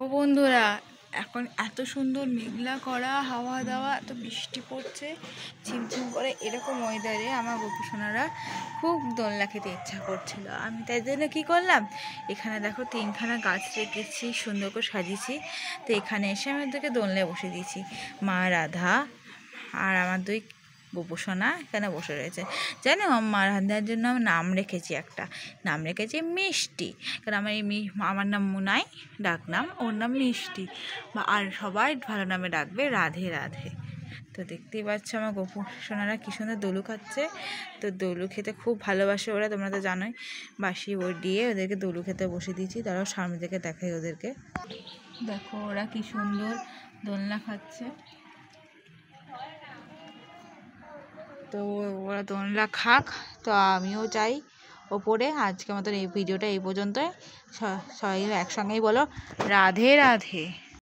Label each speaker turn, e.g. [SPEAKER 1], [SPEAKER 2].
[SPEAKER 1] ও বন্ধুরা, এখন এত সুন্দর মেঘলা করা হাওয়া দাওয়া, এত বৃষ্টি পড়ছে ঝিমঝিম করে, এরকম ওয়েদারে আমার গোপুসোনারা খুব দোলনা খেতে ইচ্ছা করছিল। আমি তাই জন্য কী করলাম, এখানে দেখো 3খানা গাছ রেখেছি, সুন্দর করে সাজিয়েছি। তো এখানে এসে আমি ওদেরকে দোলনায় বসে দিয়েছি। মা রাধা আর আমার 2 গোপুসোনা এখানে বসে রয়েছে। জানো, মা রাধার জন্য আমি নাম রেখেছি, একটা নাম রেখেছি মিষ্টি। কারণ আমার নাম মুনাই, ডাক নাম, ওর নাম মিষ্টি। আর সবাই ভালো নামে ডাকবে, রাধে রাধে। তো দেখতেই পাচ্ছ আমার গোপুসোনারা কী সুন্দর দোলু খাচ্ছে। তো দোলু খেতে খুব ভালোবাসে ওরা, তোমরা তো জানোই। বাসি ওর দিয়ে ওদেরকে দোলু খেতে বসে দিয়েছি। তারাও সামনে থেকে দেখাই ওদেরকে। দেখো ওরা কি সুন্দর দোলনা খাচ্ছে। তো ওরা দোলনা খাক, তো আমিও যাই ওপরে। আজকের মতন এই ভিডিওটা এই পর্যন্তই। সবাই একসঙ্গেই বলো রাধে রাধে।